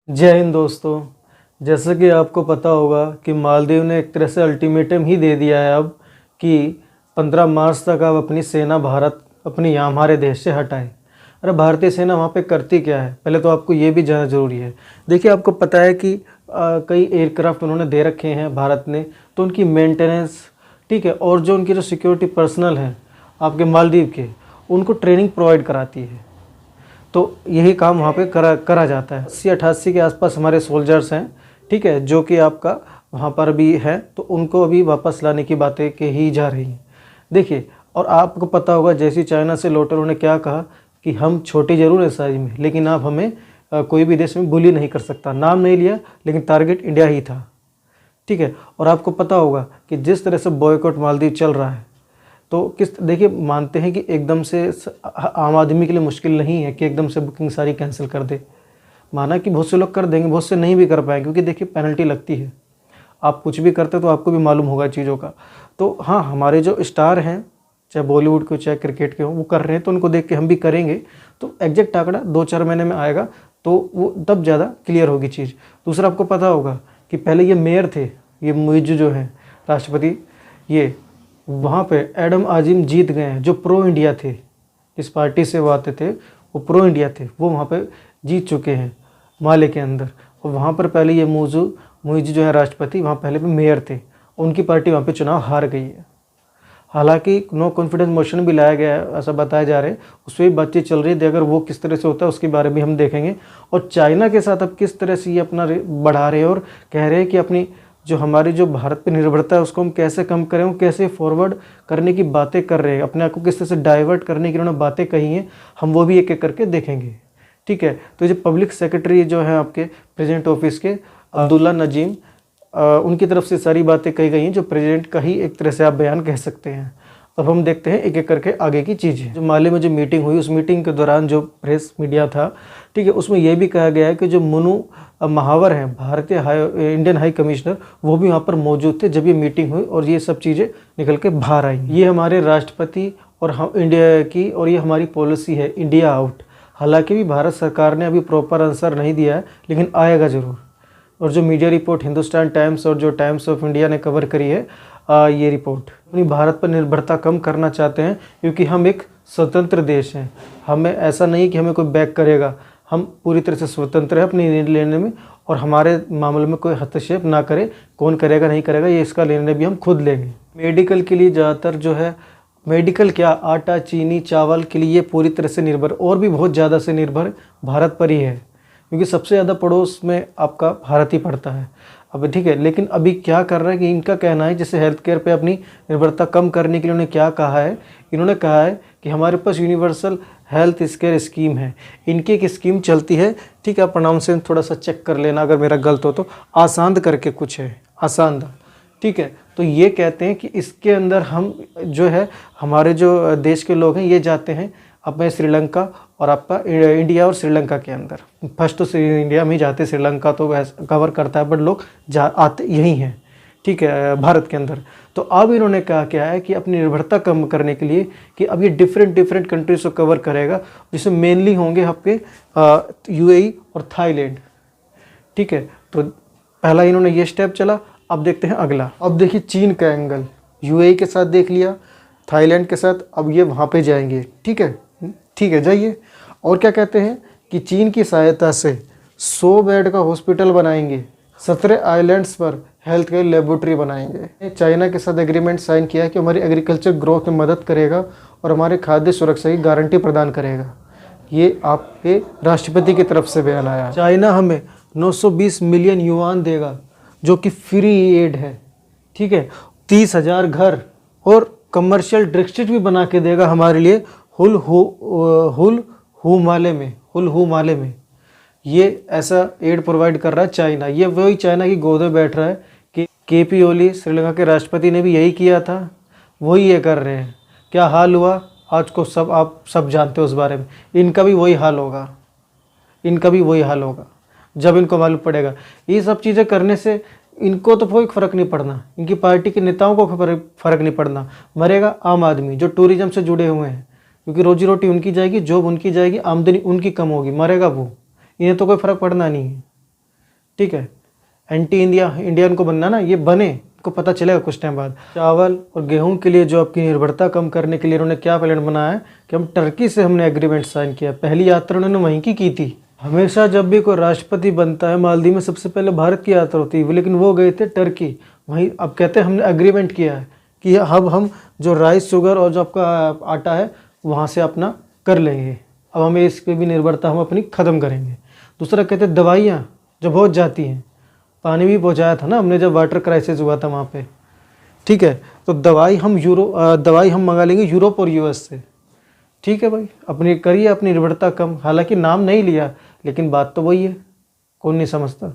जय हिंद दोस्तों। जैसे कि आपको पता होगा कि मालदीव ने एक तरह से अल्टीमेटम ही दे दिया है अब कि 15 मार्च तक आप अपनी सेना भारत अपनी यहाँ हमारे देश से हटाए। अरे भारतीय सेना वहाँ पे करती क्या है, पहले तो आपको ये भी जानना ज़रूरी है। देखिए, आपको पता है कि कई एयरक्राफ्ट उन्होंने दे रखे हैं भारत ने, तो उनकी मेंटेनेंस ठीक है, और जो उनकी जो सिक्योरिटी पर्सनल हैं आपके मालदीव के, उनको ट्रेनिंग प्रोवाइड कराती है। तो यही काम वहाँ पे करा जाता है। 80-88 के आसपास हमारे सोल्जर्स हैं, ठीक है, जो कि आपका वहाँ पर भी है, तो उनको अभी वापस लाने की बातें कही जा रही हैं। देखिए, और आपको पता होगा जैसे चाइना से लौटे उन्होंने क्या कहा कि हम छोटे ज़रूर हैं साइज में, लेकिन आप हमें कोई भी देश में बुली नहीं कर सकता। नाम नहीं लिया, लेकिन टारगेट इंडिया ही था, ठीक है। और आपको पता होगा कि जिस तरह से बॉयकॉट मालदीव चल रहा है, तो किस देखिए, मानते हैं कि एकदम से आम आदमी के लिए मुश्किल नहीं है कि एकदम से बुकिंग सारी कैंसिल कर दे। माना कि बहुत से लोग कर देंगे, बहुत से नहीं भी कर पाएंगे, क्योंकि देखिए पेनल्टी लगती है। आप कुछ भी करते तो आपको भी मालूम होगा चीज़ों का। तो हाँ, हमारे जो स्टार हैं, चाहे बॉलीवुड के चाहे क्रिकेट के हों, वो कर रहे हैं, तो उनको देख के हम भी करेंगे। तो एग्जैक्ट आंकड़ा 2-4 महीने में आएगा, तो वो तब ज़्यादा क्लियर होगी चीज़। दूसरा, आपको पता होगा कि पहले ये मेयर थे, ये मुइज़ जो हैं राष्ट्रपति, ये वहाँ पे एडम आजिम जीत गए हैं, जो प्रो इंडिया थे। इस पार्टी से वो आते थे, वो प्रो इंडिया थे, वो वहाँ पे जीत चुके हैं माले के अंदर। और वहाँ पर पहले ये मुइज़ जो है राष्ट्रपति, वहाँ पहले भी मेयर थे, उनकी पार्टी वहाँ पे चुनाव हार गई है। हालांकि नो कॉन्फिडेंस मोशन भी लाया गया है, ऐसा बताया जा रहा है, उस पर भी बातचीत चल रही है। अगर वो किस तरह से होता है उसके बारे में हम देखेंगे। और चाइना के साथ अब किस तरह से ये अपना बढ़ा रहे हैं और कह रहे हैं कि अपनी जो हमारी जो भारत पे निर्भरता है उसको हम कैसे कम करें, वो कैसे फॉरवर्ड करने की बातें कर रहे हैं, अपने आप को किस तरह से डाइवर्ट करने की उन्होंने बातें कही हैं, हम वो भी एक एक करके देखेंगे, ठीक है। तो जो पब्लिक सेक्रेटरी जो है आपके प्रेसिडेंट ऑफिस के, अब्दुल्ला नजीम, उनकी तरफ से सारी बातें कही गई हैं, जो प्रेसिडेंट का ही एक तरह से आप बयान कह सकते हैं। अब हम देखते हैं एक एक करके आगे की चीज़ें। जो माले में जो मीटिंग हुई, उस मीटिंग के दौरान जो प्रेस मीडिया था, ठीक है, उसमें यह भी कहा गया है कि जो मुनु महावर हैं, भारतीय इंडियन हाई कमिश्नर, वो भी वहाँ पर मौजूद थे जब ये मीटिंग हुई और ये सब चीज़ें निकल के बाहर आई। ये हमारे राष्ट्रपति और हम इंडिया की, और ये हमारी पॉलिसी है इंडिया आउट। हालांकि भी भारत सरकार ने अभी प्रॉपर आंसर नहीं दिया है, लेकिन आएगा ज़रूर। और जो मीडिया रिपोर्ट हिंदुस्तान टाइम्स और जो टाइम्स ऑफ इंडिया ने कवर करी है, ये रिपोर्ट अपनी भारत पर निर्भरता कम करना चाहते हैं, क्योंकि हम एक स्वतंत्र देश हैं। हमें ऐसा नहीं कि हमें कोई बैक करेगा, हम पूरी तरह से स्वतंत्र हैं अपनी निर्णय लेने में, और हमारे मामले में कोई हस्तक्षेप ना करे। कौन करेगा नहीं करेगा, ये इसका निर्णय भी हम खुद लेंगे। मेडिकल के लिए ज़्यादातर जो है, मेडिकल क्या, आटा, चीनी, चावल के लिए पूरी तरह से निर्भर, और भी बहुत ज़्यादा से निर्भर भारत पर ही है, क्योंकि सबसे ज़्यादा पड़ोस में आपका भारत ही पड़ता है। अब ठीक है, लेकिन अभी क्या कर रहा है कि इनका कहना है, जैसे हेल्थ केयर पे अपनी निर्भरता कम करने के लिए उन्होंने क्या कहा है, इन्होंने कहा है कि हमारे पास यूनिवर्सल हेल्थ केयर स्कीम है। इनकी एक स्कीम चलती है, ठीक है, प्रोनाउंसिएशन थोड़ा सा चेक कर लेना अगर मेरा गलत हो तो, आसांद करके कुछ है, आसांद, ठीक है। तो ये कहते हैं कि इसके अंदर हम जो है, हमारे जो देश के लोग हैं ये जाते हैं अपने श्रीलंका और आपका इंडिया और श्रीलंका के अंदर। फर्स्ट तो इंडिया में ही जाते, श्रीलंका तो वैसे कवर करता है, बट लोग आते यही हैं, ठीक है, भारत के अंदर। तो अब इन्होंने कहा क्या है कि अपनी निर्भरता कम करने के लिए कि अब ये डिफरेंट कंट्रीज को कवर करेगा, जिसमें मेनली होंगे आपके यूएई और थाईलैंड, ठीक है। तो पहला इन्होंने ये स्टेप चला, अब देखते हैं अगला। अब देखिए चीन का एंगल, यूएई के साथ देख लिया, थाईलैंड के साथ, अब ये वहाँ पे जाएंगे, ठीक है, ठीक है, जाइए। और क्या कहते हैं कि चीन की सहायता से 100 बेड का हॉस्पिटल बनाएंगे, 17 आइलैंड्स पर हेल्थ केयर लेबोरेटरी बनाएंगे। चाइना के साथ एग्रीमेंट साइन किया है कि हमारी एग्रीकल्चर ग्रोथ में मदद करेगा और हमारे खाद्य सुरक्षा की गारंटी प्रदान करेगा। ये आपके राष्ट्रपति की तरफ से बयान आया। चाइना हमें 920 मिलियन युआन देगा, जो कि फ्री एड है, ठीक है। 30,000 घर और कमर्शियल डिस्ट्रिक्ट भी बना के देगा हमारे लिए हुल हू माले में। ये ऐसा एड प्रोवाइड कर रहा है चाइना। ये वही चाइना की गोद में बैठ रहा है कि केपी ओली श्रीलंका के राष्ट्रपति ने भी यही किया था, वही ये कर रहे हैं। क्या हाल हुआ आज को सब आप सब जानते हो उस बारे में। इनका भी वही हाल होगा, जब इनको मालूम पड़ेगा। ये सब चीज़ें करने से इनको तो कोई फ़र्क नहीं पड़ना, इनकी पार्टी के नेताओं को फ़र्क नहीं पड़ना। मरेगा आम आदमी जो टूरिज्म से जुड़े हुए हैं, क्योंकि रोजी रोटी उनकी जाएगी, जॉब उनकी जाएगी, आमदनी उनकी कम होगी, मरेगा वो। इन्हें तो कोई फ़र्क पड़ना नहीं है। ठीक है, एंटी इंडियन को बनना ना, ये बने, को पता चलेगा कुछ टाइम बाद। चावल और गेहूं के लिए जो आपकी निर्भरता कम करने के लिए उन्होंने क्या प्लान बनाया है कि हम टर्की से हमने एग्रीमेंट साइन किया। पहली यात्रा उन्होंने वहीं की थी। हमेशा जब भी कोई राष्ट्रपति बनता है मालदीव में सबसे पहले भारत की यात्रा होती है, लेकिन वो गए थे टर्की। वहीं अब कहते हैं हमने एग्रीमेंट किया है कि अब हम जो राइस शुगर और जो आपका आटा है वहाँ से अपना कर लेंगे, अब हमें इस पर भी निर्भरता हम अपनी ख़त्म करेंगे। दूसरा कहते हैं दवाइयाँ जो बहुत जाती हैं, पानी भी पहुँचाया था ना हमने जब वाटर क्राइसिस हुआ था वहाँ पे, ठीक है। तो दवाई हम मंगा लेंगे यूरोप और यूएस से, ठीक है भाई। अपनी करिए अपनी निर्भरता कम, हालांकि नाम नहीं लिया लेकिन बात तो वही है, कौन नहीं समझता।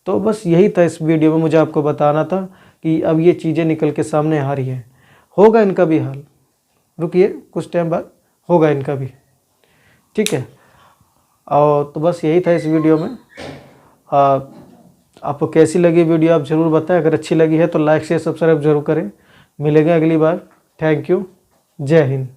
तो बस यही था इस वीडियो में, मुझे आपको बताना था कि अब ये चीज़ें निकल के सामने आ रही हैं, होगा इनका भी हाल, रुकिए कुछ टाइम बाद होगा इनका भी, ठीक है। और तो बस यही था इस वीडियो में। आपको कैसी लगी वीडियो आप ज़रूर बताएं, अगर अच्छी लगी है तो लाइक शेयर सब्सक्राइब जरूर करें। मिलेंगे अगली बार, थैंक यू, जय हिंद।